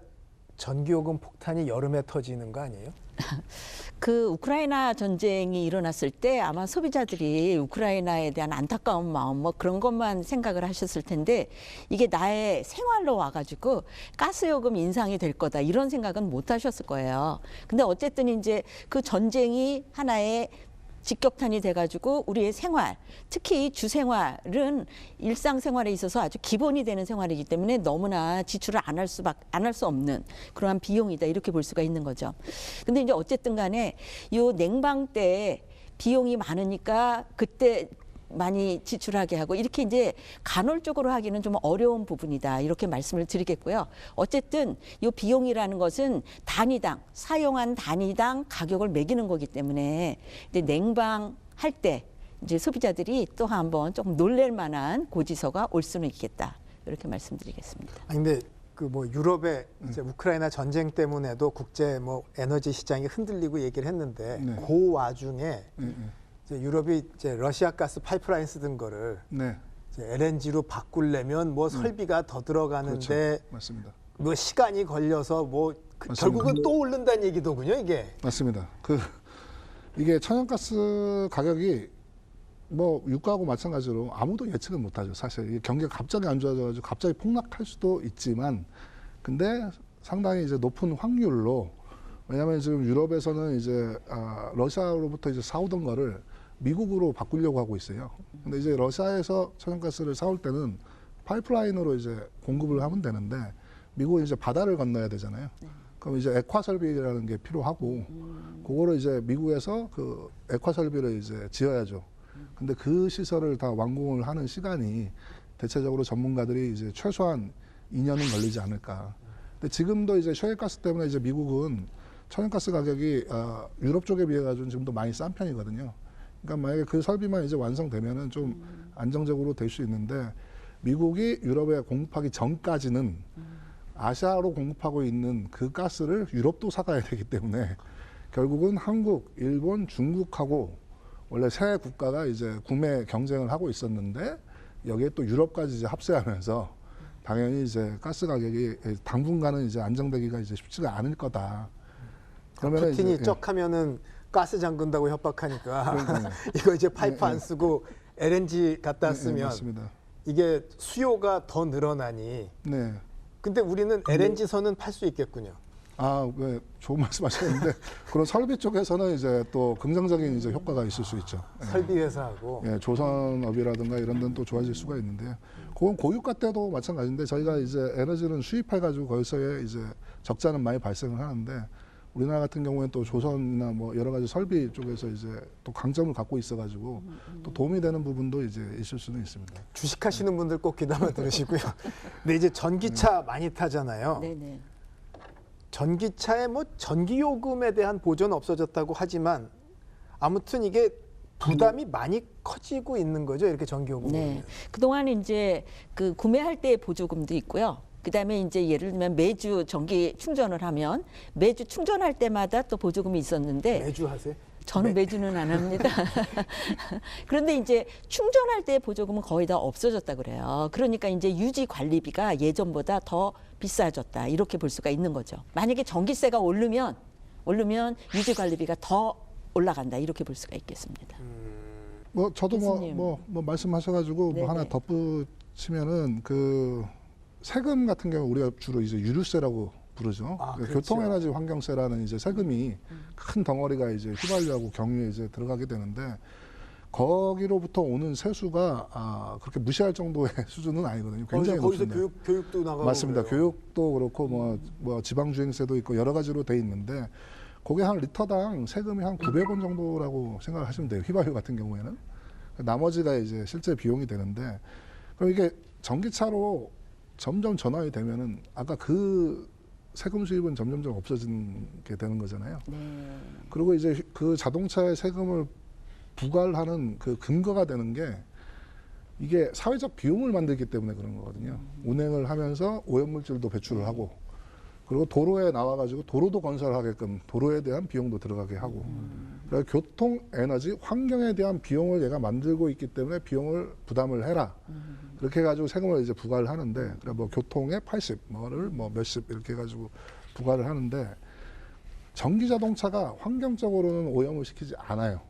전기요금 폭탄이 여름에 터지는 거 아니에요? 그 우크라이나 전쟁이 일어났을 때 아마 소비자들이 우크라이나에 대한 안타까운 마음 뭐 그런 것만 생각을 하셨을 텐데 이게 나의 생활로 와가지고 가스요금 인상이 될 거다 이런 생각은 못 하셨을 거예요. 근데 어쨌든 이제 그 전쟁이 하나의 직격탄이 돼가지고 우리의 생활, 특히 주생활은 일상생활에 있어서 아주 기본이 되는 생활이기 때문에 너무나 지출을 안 할 수 없는 그러한 비용이다 이렇게 볼 수가 있는 거죠. 근데 이제 어쨌든 간에 요 냉방 때 비용이 많으니까 그때 많이 지출하게 하고 이렇게 이제 간헐적으로 하기는 좀 어려운 부분이다 이렇게 말씀을 드리겠고요. 어쨌든 이 비용이라는 것은 단위당 사용한 단위당 가격을 매기는 거기 때문에 이제 냉방할 때 이제 소비자들이 또 한번 조금 놀랄 만한 고지서가 올 수는 있겠다 이렇게 말씀드리겠습니다. 아니 근데 그 뭐 유럽의 이제 우크라이나 전쟁 때문에도 국제 뭐 에너지 시장이 흔들리고 얘기를 했는데 그 와중에 이제 유럽이 이제 러시아 가스 파이프라인 쓰던 거를 이제 LNG로 바꾸려면 뭐 설비가 더 들어가는데 그렇죠. 맞습니다. 뭐 시간이 걸려서 뭐 결국은 또 오른다는 얘기더군요, 이게. 맞습니다. 이게 천연가스 가격이 뭐 유가하고 마찬가지로 아무도 예측은 못하죠. 사실 이게 경기가 갑자기 안 좋아져가지고 갑자기 폭락할 수도 있지만, 근데 상당히 이제 높은 확률로 왜냐하면 지금 유럽에서는 이제 러시아로부터 이제 사오던 거를 미국으로 바꾸려고 하고 있어요. 근데 이제 러시아에서 천연가스를 사올 때는 파이프라인으로 이제 공급을 하면 되는데 미국은 이제 바다를 건너야 되잖아요. 그럼 이제 액화 설비라는 게 필요하고 그거를 이제 미국에서 그 액화 설비를 이제 지어야죠. 근데 그 시설을 다 완공을 하는 시간이 대체적으로 전문가들이 이제 최소한 2년은 걸리지 않을까. 근데 지금도 이제 셰일가스 때문에 이제 미국은 천연가스 가격이 유럽 쪽에 비해 가지고는 지금도 많이 싼 편이거든요. 그러니까 만약에 그 설비만 이제 완성되면은 좀 안정적으로 될 수 있는데 미국이 유럽에 공급하기 전까지는 아시아로 공급하고 있는 그 가스를 유럽도 사가야 되기 때문에 결국은 한국, 일본, 중국하고 원래 세 국가가 이제 구매 경쟁을 하고 있었는데 여기에 또 유럽까지 이제 합세하면서 당연히 이제 가스 가격이 당분간은 이제 안정되기가 이제 쉽지가 않을 거다. 그러면 푸틴이 쩍하면은 가스 잠근다고 협박하니까 이거 이제 파이프 안 쓰고 LNG 갖다 쓰면 이게 수요가 더 늘어나니. 근데 우리는 LNG 선은 팔 수 있겠군요. 네, 좋은 말씀하셨는데 그런 설비 쪽에서는 이제 또 긍정적인 이제 효과가 있을 수 있죠. 설비 회사하고. 조선업이라든가 이런 데는 또 좋아질 수가 있는데요. 그건 고유가 때도 마찬가지인데 저희가 이제 에너지는 수입해가지고 거기서의 이제 적자는 많이 발생을 하는데 우리나라 같은 경우에는 또 조선이나 뭐 여러 가지 설비 쪽에서 이제 또 강점을 갖고 있어가지고 또 도움이 되는 부분도 이제 있을 수는 있습니다. 주식하시는 분들 꼭 귀담아 들으시고요. 근데 이제 전기차 많이 타잖아요. 네네. 전기차에 뭐 전기요금에 대한 보조는 없어졌다고 하지만 아무튼 이게 부담이 많이 커지고 있는 거죠, 이렇게 전기요금. 네. 그동안 이제 그 구매할 때 보조금도 있고요. 그다음에 이제 예를 들면 매주 전기 충전을 하면 매주 충전할 때마다 또 보조금이 있었는데 매주 하세요? 저는 매주는 안 합니다. 그런데 이제 충전할 때 보조금은 거의 다 없어졌다 그래요. 그러니까 이제 유지 관리비가 예전보다 더 비싸졌다 이렇게 볼 수가 있는 거죠. 만약에 전기세가 오르면 유지 관리비가 더 올라간다 이렇게 볼 수가 있겠습니다. 뭐 저도 뭐 말씀하셔가지고 뭐 하나 치면은 그 세금 같은 경우 우리가 주로 이제 유류세라고 부르죠. 그렇죠. 교통에너지 환경세라는 이제 세금이 큰 덩어리가 이제 휘발유하고 경유에 이제 들어가게 되는데 거기로부터 오는 세수가 그렇게 무시할 정도의 수준은 아니거든요. 굉장히 거기서 높습니다. 교육도 나가고 맞습니다. 그래요. 교육도 그렇고 뭐 지방주행세도 있고 여러 가지로 돼 있는데 그게 한 리터당 세금이 한 900원 정도라고 생각을 하시면 돼요. 휘발유 같은 경우에는. 나머지가 이제 실제 비용이 되는데 그럼 이게 전기차로 점점 전환이 되면은 아까 그 세금 수입은 점점점 없어지게 되는 거잖아요. 그리고 이제 그 자동차의 세금을 부과를 하는 그 근거가 되는 게 이게 사회적 비용을 만들기 때문에 그런 거거든요. 운행을 하면서 오염물질도 배출을 하고 그리고 도로에 나와가지고 도로도 건설하게끔 도로에 대한 비용도 들어가게 하고 그래서 교통, 에너지, 환경에 대한 비용을 얘가 만들고 있기 때문에 비용을 부담을 해라. 그렇게 해가지고 세금을 이제 부과를 하는데 그러니까 뭐 교통에 80, 뭐를 뭐 몇십 이렇게 해가지고 부과를 하는데 전기 자동차가 환경적으로는 오염을 시키지 않아요.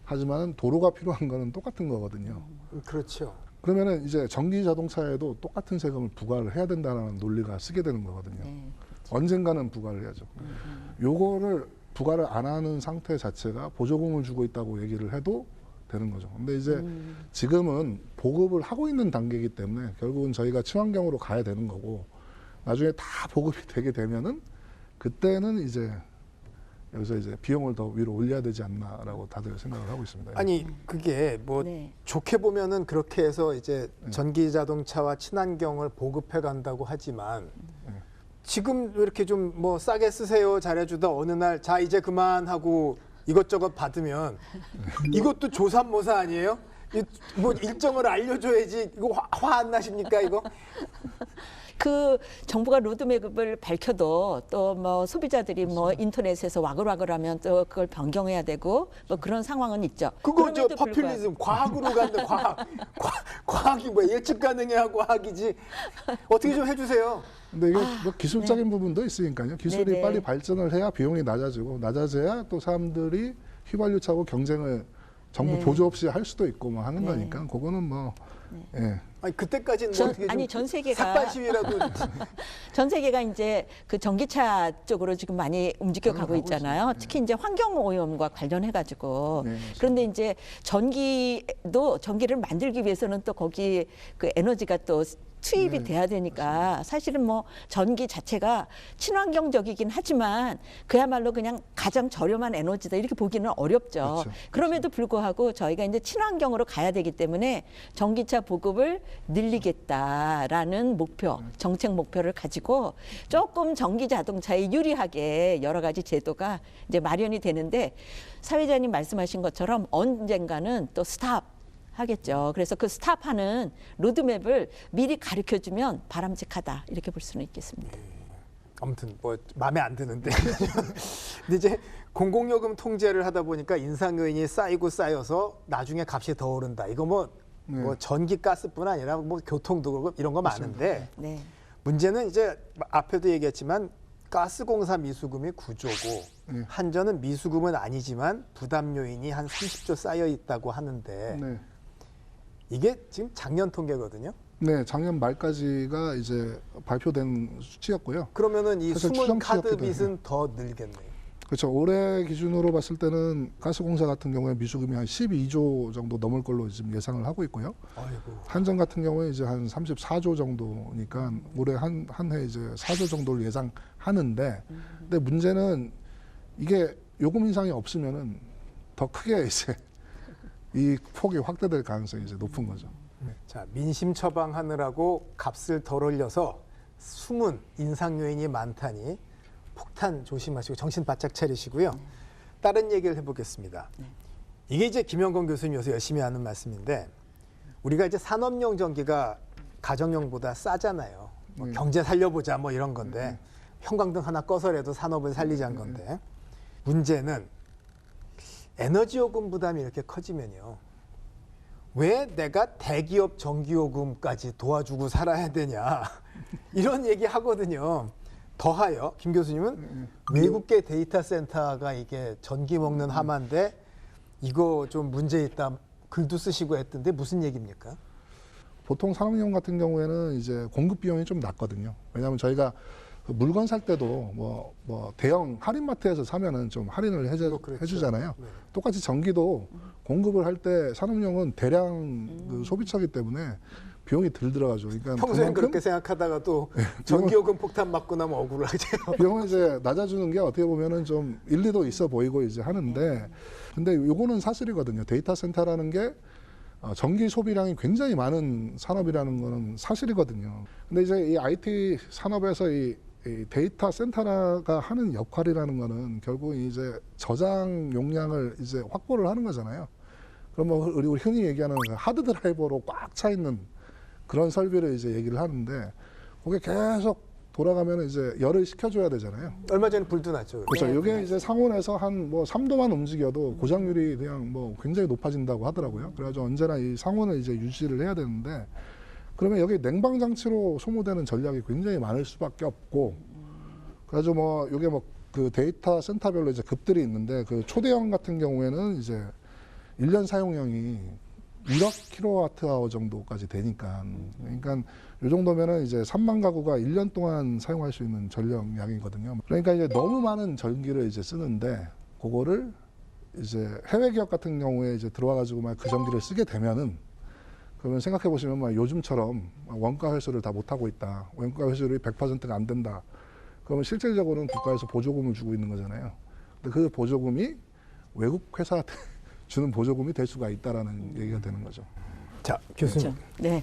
하지만 도로가 필요한 거는 똑같은 거거든요. 그렇죠. 그러면은 이제 전기 자동차에도 똑같은 세금을 부과를 해야 된다는 논리가 쓰게 되는 거거든요. 언젠가는 부과를 해야죠. 요거를 부과를 안 하는 상태 자체가 보조금을 주고 있다고 얘기를 해도 되는 거죠. 근데 이제 지금은 보급을 하고 있는 단계이기 때문에 결국은 저희가 친환경으로 가야 되는 거고 나중에 다 보급이 되게 되면은 그때는 이제 여기서 이제 비용을 더 위로 올려야 되지 않나라고 다들 생각을 하고 있습니다. 아니 그게 뭐 좋게 보면은 그렇게 해서 이제 전기 자동차와 친환경을 보급해 간다고 하지만 지금 이렇게 좀 뭐 싸게 쓰세요 잘해주다 어느 날 자 이제 그만하고 이것저것 받으면 이것도 조삼모사 아니에요? 뭐 일정을 알려줘야지 이거 화 안 나십니까 이거? 그 정부가 로드맵을 밝혀도 또 뭐 소비자들이 뭐 인터넷에서 와글와글하면 또 그걸 변경해야 되고 뭐 그런 상황은 있죠. 그거 저 퍼퓰리즘 과학으로 간다 과학이 뭐 예측 가능해야 과학이지 어떻게 좀 해주세요. 근데 이게 뭐 기술적인 부분도 있으니까요. 기술이 네네. 빨리 발전을 해야 비용이 낮아져야 또 사람들이 휘발유 차고 경쟁을 정부 보조 없이 할 수도 있고 뭐 하는 거니까 그거는 뭐 예. 아니 그때까지는 뭐 어떻게 아니 전 세계가 삭발 시위라도 전 세계가 이제 그 전기차 쪽으로 지금 많이 움직여 가고 있잖아요. 특히 이제 환경 오염과 관련해 가지고 그런데 이제 전기를 만들기 위해서는 또 거기 그 에너지가 또 투입이 돼야 되니까 사실은 뭐 전기 자체가 친환경적이긴 하지만 그야말로 그냥 가장 저렴한 에너지다 이렇게 보기는 어렵죠. 그럼에도 불구하고 저희가 이제 친환경으로 가야 되기 때문에 전기차 보급을 늘리겠다라는 목표, 정책 목표를 가지고 조금 전기 자동차에 유리하게 여러 가지 제도가 이제 마련이 되는데 사회자님 말씀하신 것처럼 언젠가는 또 스탑 하겠죠. 그래서 그 스탑하는 로드맵을 미리 가르쳐주면 바람직하다 이렇게 볼 수는 있겠습니다. 아무튼 뭐 마음에 안 드는데 근데 이제 공공요금 통제를 하다 보니까 인상 요인이 쌓여서 나중에 값이 더 오른다. 이거 뭐 전기 가스뿐 아니라 뭐 교통도 그렇고 이런 거 많은데 문제는 이제 앞에도 얘기했지만 가스공사 미수금이 9조고 한전은 미수금은 아니지만 부담 요인이 한 30조 쌓여 있다고 하는데 이게 지금 작년 통계거든요. 네, 작년 말까지가 이제 발표된 수치였고요. 그러면은 이 숨은 카드 빚은 더 늘겠네요. 그렇죠. 올해 기준으로 봤을 때는 가스공사 같은 경우에 미수금이 한 12조 정도 넘을 걸로 지금 예상을 하고 있고요. 아이고. 한전 같은 경우에 이제 한 34조 정도니까 올해 한 해 이제 4조 정도를 예상하는데, 근데 문제는 이게 요금 인상이 없으면은 더 크게 이제 이 폭이 확대될 가능성이 이제 높은 거죠. 자, 민심 처방하느라고 값을 덜 올려서 숨은 인상 요인이 많다니 폭탄 조심하시고 정신 바짝 차리시고요. 다른 얘기를 해보겠습니다. 이게 이제 김영건 교수님 요새 열심히 하는 말씀인데 우리가 이제 산업용 전기가 가정용보다 싸잖아요. 뭐 경제 살려보자 뭐 이런 건데 형광등 하나 꺼서라도 산업을 살리자는 건데 문제는 에너지 요금 부담이 이렇게 커지면요. 왜 내가 대기업 전기요금까지 도와주고 살아야 되냐 이런 얘기 하거든요. 더하여 김 교수님은 외국계 데이터 센터가 이게 전기 먹는 하마인데 이거 좀 문제 있다 글도 쓰시고 했던데 무슨 얘기입니까? 보통 산업용 같은 경우에는 이제 공급 비용이 좀 낮거든요. 왜냐하면 저희가 그 물건 살 때도 뭐 대형 할인마트에서 사면은 좀 할인을 해주잖아요. 네. 똑같이 전기도 공급을 할 때 산업용은 대량 그 소비차기 때문에 비용이 덜 들어가죠. 그러니까 평소엔 그렇게 생각하다가 또 전기요금 폭탄 맞고 나면 억울하죠. 비용을 이제 낮아주는 게 어떻게 보면은 좀 일리도 있어 보이고 이제 하는데, 근데 요거는 사실이거든요. 데이터 센터라는 게 전기 소비량이 굉장히 많은 산업이라는 거는 사실이거든요. 근데 이제 이 IT 산업에서 이 데이터 센터가 하는 역할이라는 거는 결국 이제 저장 용량을 이제 확보를 하는 거잖아요. 그러면 우리 흔히 얘기하는 하드 드라이버로 꽉 차 있는 그런 설비를 이제 얘기를 하는데, 그게 계속 돌아가면 이제 열을 식혀줘야 되잖아요. 얼마 전에 불도 났죠. 그렇죠. 이게 이제 상온에서 한 뭐 3도만 움직여도 고장률이 그냥 뭐 굉장히 높아진다고 하더라고요. 그래가지고 언제나 이 상온을 이제 유지를 해야 되는데, 그러면 여기 냉방 장치로 소모되는 전략이 굉장히 많을 수밖에 없고, 그래가지고 뭐 이게 뭐 그 데이터 센터별로 이제 급들이 있는데, 그 초대형 같은 경우에는 이제 1년 사용량이 1억 kWh 정도까지 되니까, 그러니까 이 정도면은 이제 3만 가구가 1년 동안 사용할 수 있는 전력량이거든요. 그러니까 이제 너무 많은 전기를 이제 쓰는데, 그거를 이제 해외 기업 같은 경우에 이제 들어와가지고 막 그 전기를 쓰게 되면은, 그러면 생각해 보시면 막 요즘처럼 원가 회수를 다 못 하고 있다. 원가 회수율이 100%가 안 된다. 그러면 실질적으로는 국가에서 보조금을 주고 있는 거잖아요. 근데 그 보조금이 외국 회사한테 주는 보조금이 될 수가 있다라는 얘기가 되는 거죠. 자, 교수님. 그렇죠. 네.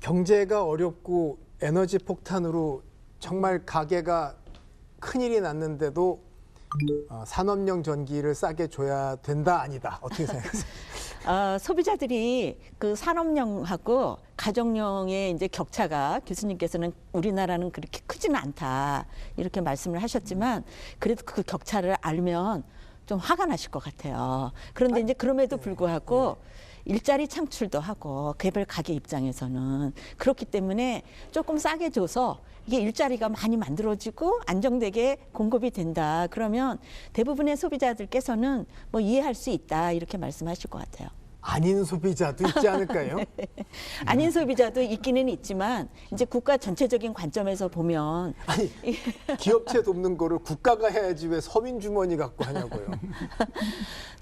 경제가 어렵고 에너지 폭탄으로 정말 가게가 큰일이 났는데도 산업용 전기를 싸게 줘야 된다, 아니다. 어떻게 생각하세요? 소비자들이 그 산업용하고 가정용의 이제 격차가, 교수님께서는 우리나라는 그렇게 크지는 않다 이렇게 말씀을 하셨지만, 그래도 그 격차를 알면 좀 화가 나실 것 같아요. 그런데 이제 그럼에도 불구하고 일자리 창출도 하고 개별 가게 입장에서는 그렇기 때문에 조금 싸게 줘서 이게 일자리가 많이 만들어지고 안정되게 공급이 된다. 그러면 대부분의 소비자들께서는 뭐 이해할 수 있다 이렇게 말씀하실 것 같아요. 아닌 소비자도 있지 않을까요? 아닌 소비자도 있기는 있지만 이제 국가 전체적인 관점에서 보면, 아니 기업체 돕는 거를 국가가 해야지 왜 서민 주머니 갖고 하냐고요.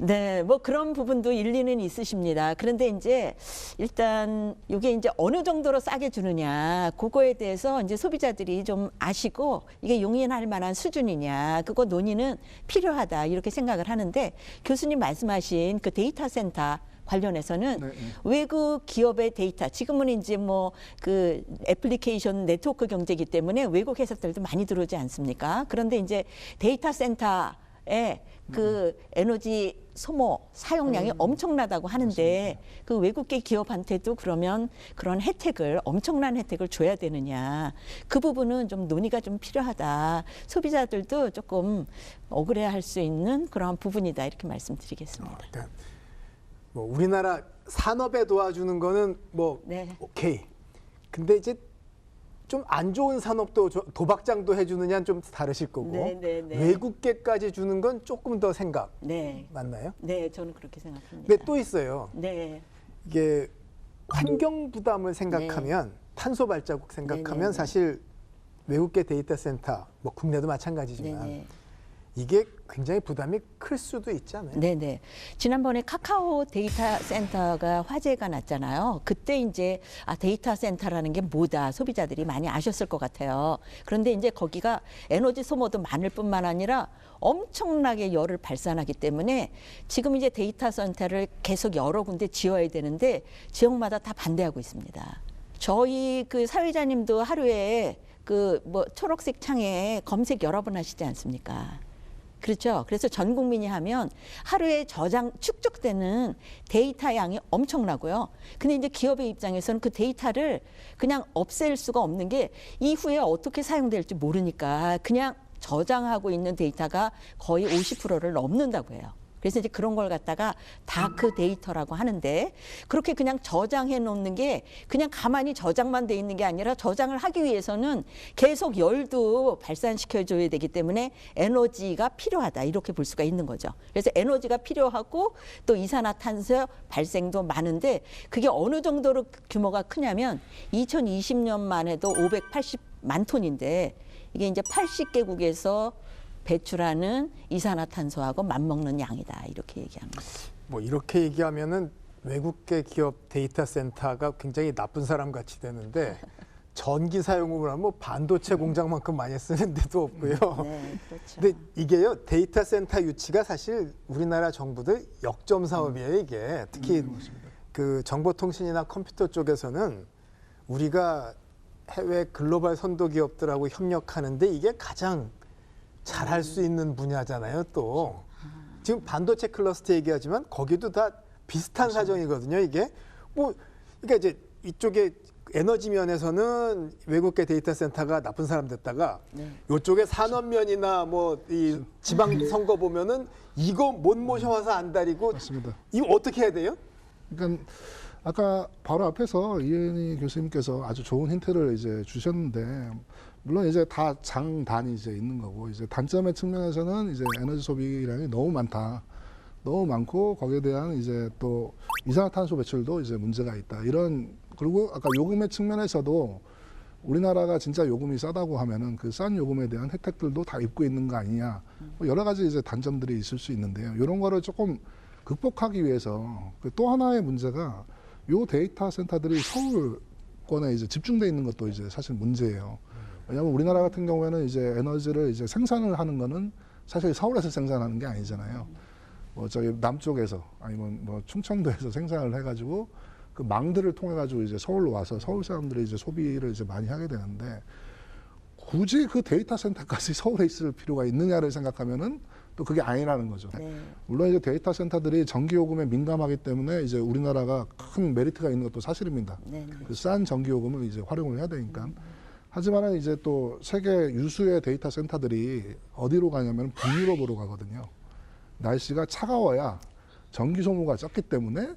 네, 뭐 그런 부분도 일리는 있으십니다. 그런데 이제 일단 이게 이제 어느 정도로 싸게 주느냐, 그거에 대해서 이제 소비자들이 좀 아시고 이게 용인할 만한 수준이냐, 그거 논의는 필요하다 이렇게 생각을 하는데, 교수님 말씀하신 그 데이터 센터 관련해서는 외국 기업의 데이터, 지금은 이제 뭐 그 애플리케이션 네트워크 경제이기 때문에 외국 회사들도 많이 들어오지 않습니까? 그런데 이제 데이터 센터에 그 에너지 소모 사용량이 엄청나다고 하는데, 그 외국계 기업한테도 그러면 그런 혜택을, 엄청난 혜택을 줘야 되느냐, 그 부분은 좀 논의가 좀 필요하다. 소비자들도 조금 억울해할 수 있는 그런 부분이다 이렇게 말씀드리겠습니다. 그러니까 뭐 우리나라 산업에 도와주는 거는 뭐 오케이. 근데 이제 좀 안 좋은 산업도 도박장도 해주느냐는 좀 다르실 거고, 외국계까지 주는 건 조금 더 생각. 맞나요? 네, 저는 그렇게 생각합니다. 근데 또 있어요. 네. 이게 환경 부담을 생각하면, 탄소 발자국 생각하면 사실 외국계 데이터 센터, 뭐 국내도 마찬가지지만 이게 굉장히 부담이 클 수도 있지 않아요? 네네. 지난번에 카카오 데이터 센터가 화제가 났잖아요. 그때 이제 데이터 센터라는 게 뭐다 소비자들이 많이 아셨을 것 같아요. 그런데 이제 거기가 에너지 소모도 많을 뿐만 아니라 엄청나게 열을 발산하기 때문에 지금 이제 데이터 센터를 계속 여러 군데 지어야 되는데 지역마다 다 반대하고 있습니다. 저희 그 사회자님도 하루에 그 뭐 초록색 창에 검색 여러 번 하시지 않습니까? 그렇죠. 그래서 전 국민이 하면 하루에 축적되는 데이터 양이 엄청나고요. 근데 이제 기업의 입장에서는 그 데이터를 그냥 없앨 수가 없는 게, 이후에 어떻게 사용될지 모르니까 그냥 저장하고 있는 데이터가 거의 50%를 넘는다고 해요. 그래서 이제 그런 걸 갖다가 다크 데이터라고 하는데 그렇게 그냥 저장해 놓는 게 그냥 가만히 저장만 돼 있는 게 아니라 저장을 하기 위해서는 계속 열도 발산시켜 줘야 되기 때문에 에너지가 필요하다 이렇게 볼 수가 있는 거죠. 그래서 에너지가 필요하고 또 이산화탄소 발생도 많은데 그게 어느 정도로 규모가 크냐면 2020년만 해도 580만 톤인데 이게 이제 80개국에서 배출하는 이산화탄소하고 맞먹는 양이다 이렇게 얘기합니다. 뭐 이렇게 얘기하면은 외국계 기업 데이터 센터가 굉장히 나쁜 사람 같이 되는데 전기 사용을 하면 뭐 반도체 공장만큼 많이 쓰는 데도 없고요. 네, 그렇죠. 근데 이게요 데이터 센터 유치가 사실 우리나라 정부들 역점 사업이에요 이게 특히 그 정보통신이나 컴퓨터 쪽에서는 우리가 해외 글로벌 선도 기업들하고 협력하는데 이게 가장 잘할 수 있는 분야잖아요. 또 지금 반도체 클러스터 얘기하지만 거기도 다 비슷한 사정이거든요. 이게 뭐 그러니까 이제 이쪽에 에너지 면에서는 외국계 데이터 센터가 나쁜 사람 됐다가 이쪽에 산업 면이나 뭐 이 지방 선거 보면은 이거 못 모셔와서 안 다리고 맞습니다. 이거 어떻게 해야 돼요? 그러니까 아까 바로 앞에서 이은희 교수님께서 아주 좋은 힌트를 이제 주셨는데 물론 이제 다 장단이 이제 있는 거고 이제 단점의 측면에서는 이제 에너지 소비량이 너무 많다. 너무 많고 거기에 대한 이제 또 이산화탄소 배출도 이제 문제가 있다. 이런 그리고 아까 요금의 측면에서도 우리나라가 진짜 요금이 싸다고 하면은 그 싼 요금에 대한 혜택들도 다 입고 있는 거 아니냐. 뭐 여러 가지 이제 단점들이 있을 수 있는데요. 이런 거를 조금 극복하기 위해서 또 하나의 문제가 요 데이터 센터들이 서울권에 이제 집중돼 있는 것도 이제 사실 문제예요. 왜냐하면 우리나라 같은 경우에는 이제 에너지를 이제 생산을 하는 거는 사실 서울에서 생산하는 게 아니잖아요. 뭐 저기 남쪽에서 아니면 뭐 충청도에서 생산을 해가지고 그 망들을 통해 가지고 이제 서울로 와서 서울 사람들이 이제 소비를 이제 많이 하게 되는데 굳이 그 데이터 센터까지 서울에 있을 필요가 있느냐를 생각하면은 또 그게 아니라는 거죠. 네. 물론 이제 데이터 센터들이 전기 요금에 민감하기 때문에 이제 우리나라가 큰 메리트가 있는 것도 사실입니다. 네, 네. 그 싼 전기 요금을 이제 활용을 해야 되니까. 하지만은 이제 또 세계 유수의 데이터 센터들이 어디로 가냐면 북유럽으로 가거든요. 날씨가 차가워야 전기 소모가 적기 때문에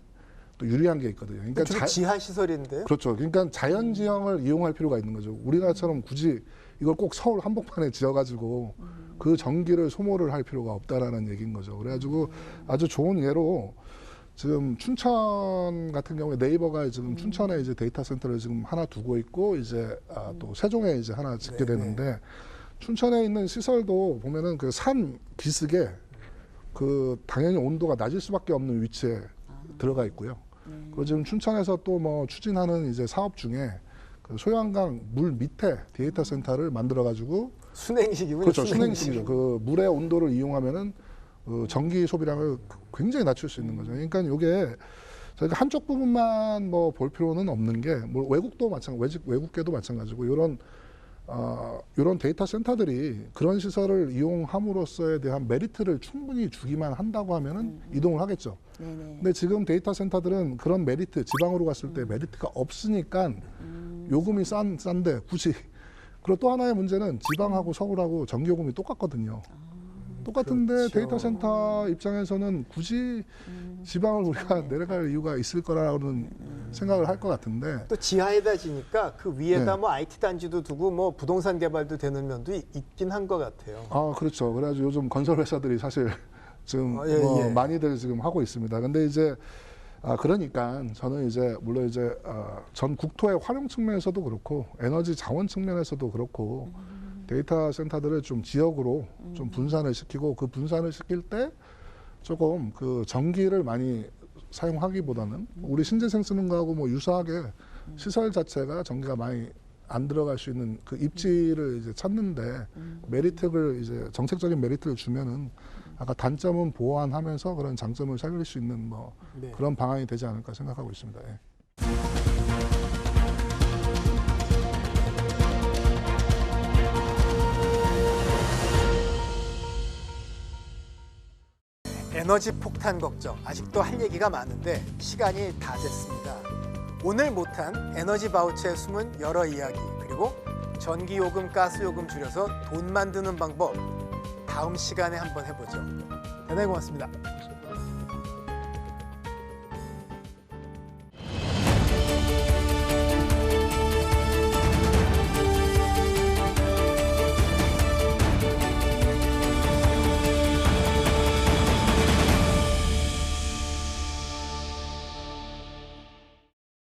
또 유리한 게 있거든요. 그러니까 지하 시설인데요. 그렇죠. 그러니까 자연 지형을 이용할 필요가 있는 거죠. 우리나라처럼 굳이 이걸 꼭 서울 한복판에 지어가지고 그 전기를 소모를 할 필요가 없다라는 얘기인 거죠. 그래가지고 아주 좋은 예로 지금 춘천 같은 경우에 네이버가 지금 춘천에 이제 데이터 센터를 지금 하나 두고 있고 이제 또 세종에 이제 하나 짓게 되는데 춘천에 있는 시설도 보면은 그 산 기슭에 그 당연히 온도가 낮을 수밖에 없는 위치에 들어가 있고요. 그리고 지금 춘천에서 또 뭐 추진하는 이제 사업 중에 그 소양강 물 밑에 데이터 센터를 만들어 가지고 순행식이군요. 그렇죠. 순행식이죠. 그 물의 온도를 이용하면은 그 전기 소비량을 굉장히 낮출 수 있는 거죠. 그러니까 이게 저희가 한쪽 부분만 뭐 볼 필요는 없는 게 뭐 외국도 마찬가지, 외국계도 마찬가지고 이런 데이터 센터들이 그런 시설을 이용함으로써에 대한 메리트를 충분히 주기만 한다고 하면은 이동을 하겠죠. 근데 지금 데이터 센터들은 그런 메리트, 지방으로 갔을 때 메리트가 없으니까 요금이 싼데 굳이. 그리고 또 하나의 문제는 지방하고 서울하고 전기요금이 똑같거든요. 똑같은데 그렇죠. 데이터 센터 입장에서는 굳이 지방을 우리가 내려갈 이유가 있을 거라는 생각을 할 것 같은데 또 지하에다 지니까 그 위에다 뭐 IT 단지도 두고 뭐 부동산 개발도 되는 면도 있긴 한 것 같아요. 아 그렇죠. 그래가지고 요즘 건설 회사들이 사실 지금 뭐 많이들 지금 하고 있습니다. 근데 이제 그러니까 저는 이제 물론 이제 전 국토의 활용 측면에서도 그렇고 에너지 자원 측면에서도 그렇고 데이터 센터들을 좀 지역으로 좀 분산을 시키고 그 분산을 시킬 때 조금 그 전기를 많이 사용하기보다는 우리 신재생 쓰는 거하고 뭐 유사하게 시설 자체가 전기가 많이 안 들어갈 수 있는 그 입지를 이제 찾는데 메리트를 이제 정책적인 메리트를 주면은 아까 단점은 보완하면서 그런 장점을 살릴 수 있는 뭐 그런 방안이 되지 않을까 생각하고 있습니다. 예. 에너지 폭탄 걱정 아직도 할 얘기가 많은데 시간이 다 됐습니다. 오늘 못한 에너지 바우처의 숨은 여러 이야기 그리고 전기요금, 가스요금 줄여서 돈 만드는 방법 다음 시간에 한번 해보죠. 대단히 고맙습니다.